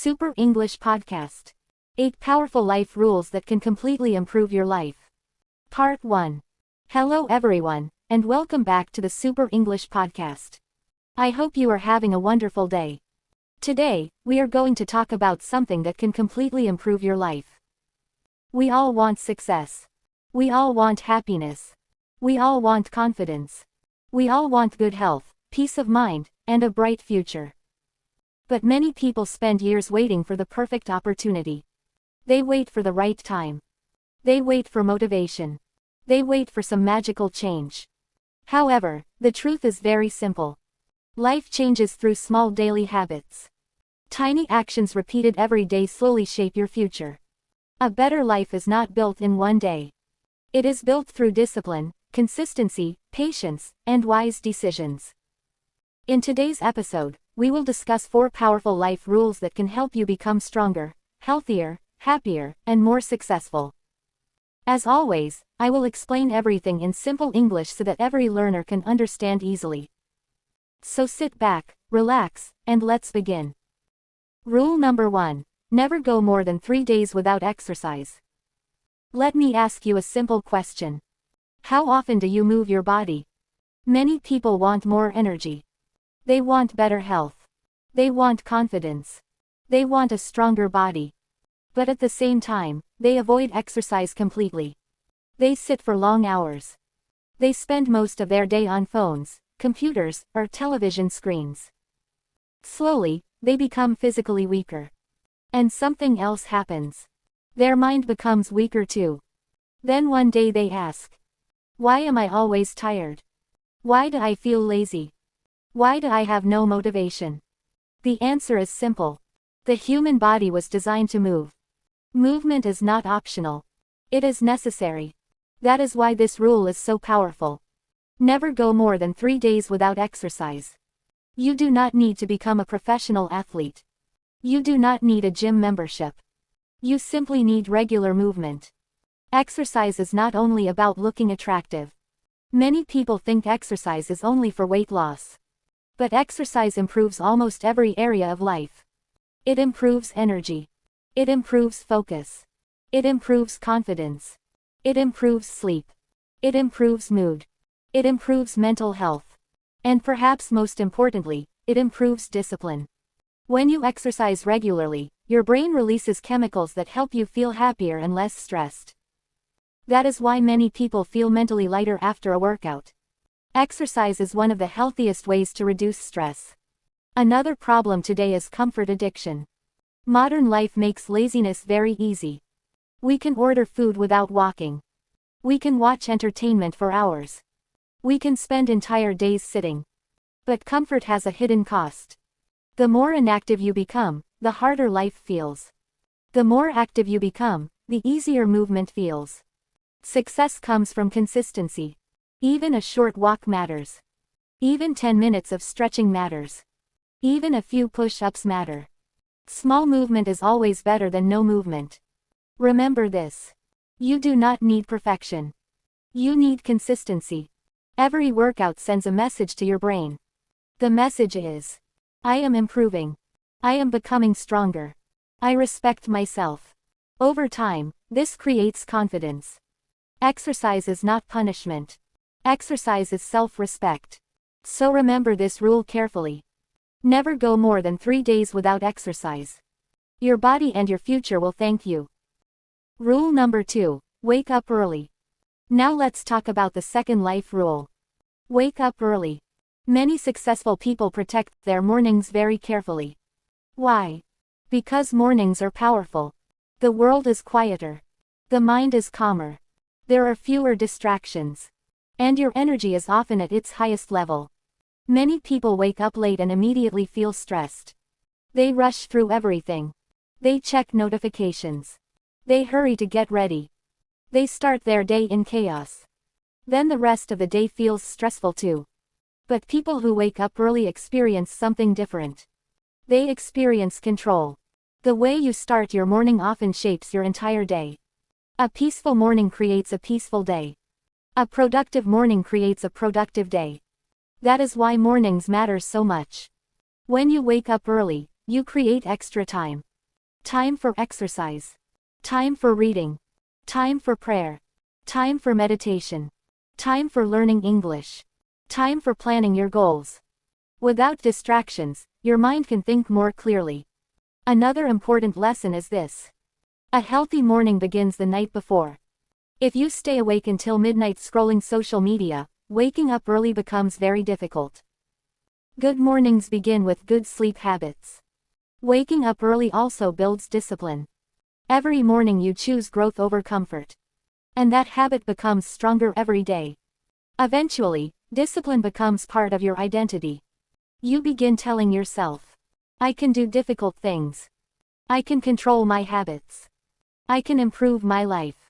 Super English Podcast. 8 Powerful Life Rules That Can Completely Improve Your Life. Part 1. Hello everyone, and welcome back to the Super English Podcast. I hope you are having a wonderful day. Today, we are going to talk about something that can completely improve your life. We all want success. We all want happiness. We all want confidence. We all want good health, peace of mind, and a bright future. But many people spend years waiting for the perfect opportunity. They wait for the right time. They wait for motivation. They wait for some magical change. However, the truth is very simple. Life changes through small daily habits. Tiny actions repeated every day slowly shape your future. A better life is not built in one day. It is built through discipline, consistency, patience, and wise decisions. In today's episode, we will discuss 4 powerful life rules that can help you become stronger, healthier, happier, and more successful. As always, I will explain everything in simple English so that every learner can understand easily. So sit back, relax, and let's begin. Rule number 1. Never go more than 3 days without exercise. Let me ask you a simple question. How often do you move your body? Many people want more energy. They want better health. They want confidence. They want a stronger body. But at the same time, they avoid exercise completely. They sit for long hours. They spend most of their day on phones, computers, or television screens. Slowly, they become physically weaker. And something else happens. Their mind becomes weaker too. Then one day they ask, why am I always tired? Why do I feel lazy? Why do I have no motivation? The answer is simple. The human body was designed to move. Movement is not optional. It is necessary. That is why this rule is so powerful. Never go more than 3 days without exercise. You do not need to become a professional athlete. You do not need a gym membership. You simply need regular movement. Exercise is not only about looking attractive. Many people think exercise is only for weight loss. But exercise improves almost every area of life. It improves energy. It improves focus. It improves confidence. It improves sleep. It improves mood. It improves mental health. And perhaps most importantly, it improves discipline. When you exercise regularly, your brain releases chemicals that help you feel happier and less stressed. That is why many people feel mentally lighter after a workout. Exercise is one of the healthiest ways to reduce stress. Another problem today is comfort addiction. Modern life makes laziness very easy. We can order food without walking. We can watch entertainment for hours. We can spend entire days sitting. But comfort has a hidden cost. The more inactive you become, the harder life feels. The more active you become, the easier movement feels. Success comes from consistency. Even a short walk matters. Even 10 minutes of stretching matters. Even a few push-ups matter. Small movement is always better than no movement. Remember this. You do not need perfection. You need consistency. Every workout sends a message to your brain. The message is, I am improving. I am becoming stronger. I respect myself. Over time, this creates confidence. Exercise is not punishment. Exercise is self-respect. So remember this rule carefully. Never go more than 3 days without exercise. Your body and your future will thank you. Rule number 2. Wake up early. Now let's talk about the second life rule. Wake up early. Many successful people protect their mornings very carefully. Why? Because mornings are powerful. The world is quieter. The mind is calmer. There are fewer distractions. And your energy is often at its highest level. Many people wake up late and immediately feel stressed. They rush through everything. They check notifications. They hurry to get ready. They start their day in chaos. Then the rest of the day feels stressful too. But people who wake up early experience something different. They experience control. The way you start your morning often shapes your entire day. A peaceful morning creates a peaceful day. A productive morning creates a productive day. That is why mornings matter so much. When you wake up early, you create extra time. time for exercise, time for reading, time for prayer, time for meditation, time for learning English, time for planning your goals. Without distractions, your mind can think more clearly. Another important lesson is this: a healthy morning begins the night before. If you stay awake until midnight scrolling social media, waking up early becomes very difficult. Good mornings begin with good sleep habits. Waking up early also builds discipline. Every morning you choose growth over comfort. And that habit becomes stronger every day. Eventually, discipline becomes part of your identity. You begin telling yourself, I can do difficult things. I can control my habits. I can improve my life.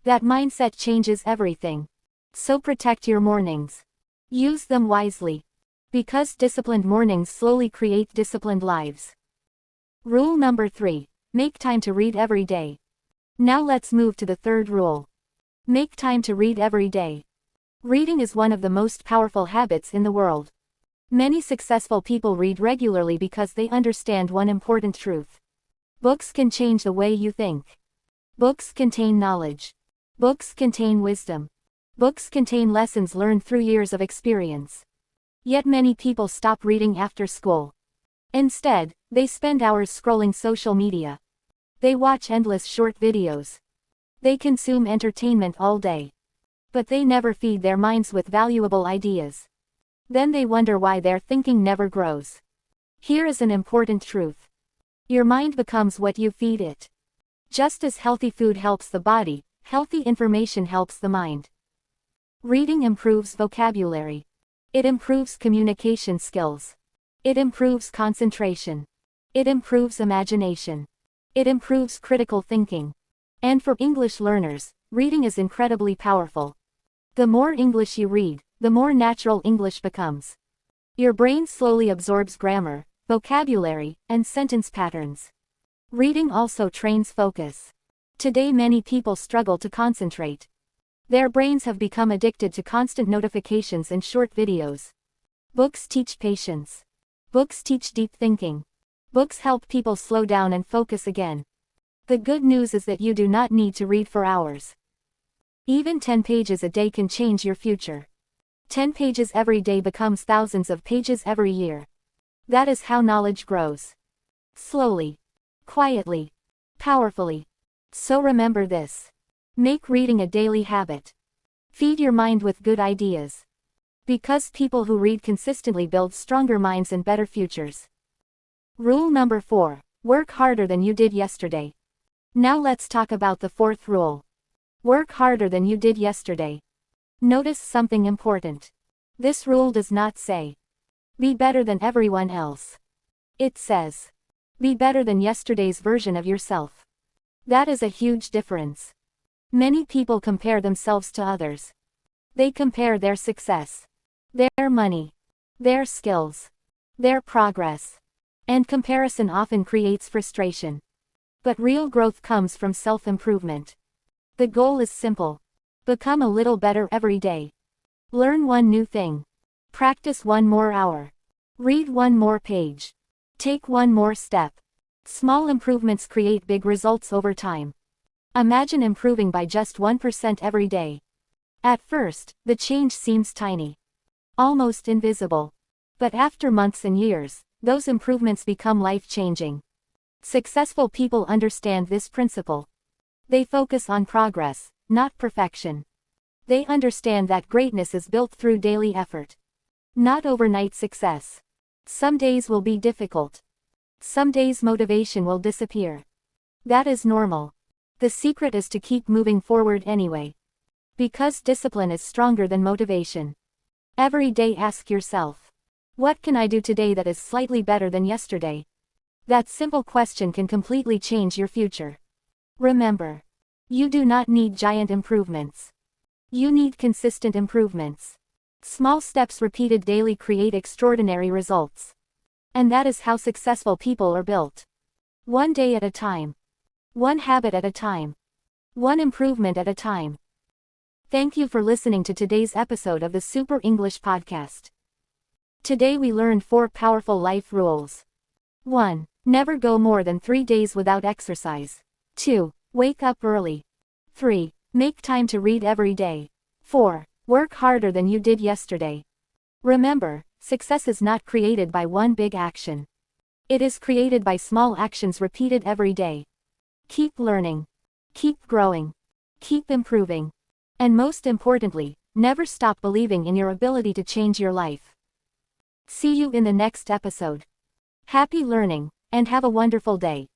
That mindset changes everything. So protect your mornings. Use them wisely. Because disciplined mornings slowly create disciplined lives. Rule number 3. Make time to read every day. Now let's move to the third rule. Make time to read every day. Reading is one of the most powerful habits in the world. Many successful people read regularly because they understand one important truth. Books can change the way you think. Books contain knowledge. Books contain wisdom. Books contain lessons learned through years of experience. Yet many people stop reading after school. Instead, they spend hours scrolling social media. They watch endless short videos. They consume entertainment all day. But they never feed their minds with valuable ideas. Then they wonder why their thinking never grows. Here is an important truth. Your mind becomes what you feed it. Just as healthy food helps the body, healthy information helps the mind. Reading improves vocabulary. It improves communication skills. It improves concentration. It improves imagination. It improves critical thinking. And for English learners, reading is incredibly powerful. The more English you read, the more natural English becomes. Your brain slowly absorbs grammar, vocabulary, and sentence patterns. Reading also trains focus. Today many people struggle to concentrate. Their brains have become addicted to constant notifications and short videos. Books teach patience. Books teach deep thinking. Books help people slow down and focus again. The good news is that you do not need to read for hours. Even 10 pages a day can change your future. 10 pages every day becomes thousands of pages every year. That is how knowledge grows. Slowly. Quietly. Powerfully. So remember this. Make reading a daily habit. Feed your mind with good ideas. Because people who read consistently build stronger minds and better futures. Rule number 4. Work harder than you did yesterday. Now let's talk about the fourth rule. Work harder than you did yesterday. Notice something important. This rule does not say, be better than everyone else. It says, be better than yesterday's version of yourself. That is a huge difference. Many people compare themselves to others. They compare their success, their money, their skills, their progress. And comparison often creates frustration. But real growth comes from self-improvement. The goal is simple. Become a little better every day. Learn one new thing. Practice one more hour. Read one more page. Take one more step. Small improvements create big results over time. Imagine improving by just 1% every day. At first, the change seems tiny. Almost invisible. But after months and years, those improvements become life-changing. Successful people understand this principle. They focus on progress, not perfection. They understand that greatness is built through daily effort, not overnight success. Some days will be difficult. Some days motivation will disappear. That is normal. The secret is to keep moving forward anyway. Because discipline is stronger than motivation. Every day ask yourself, what can I do today that is slightly better than yesterday? That simple question can completely change your future. Remember, you do not need giant improvements. You need consistent improvements. Small steps repeated daily create extraordinary results. And that is how successful people are built. One day at a time. One habit at a time. One improvement at a time. Thank you for listening to today's episode of the Super English Podcast. Today we learned 4 powerful life rules. 1. Never go more than 3 days without exercise. 2. Wake up early. 3. Make time to read every day. 4. Work harder than you did yesterday. Remember, success is not created by one big action. It is created by small actions repeated every day. Keep learning. Keep growing. Keep improving. And most importantly, never stop believing in your ability to change your life. See you in the next episode. Happy learning, and have a wonderful day.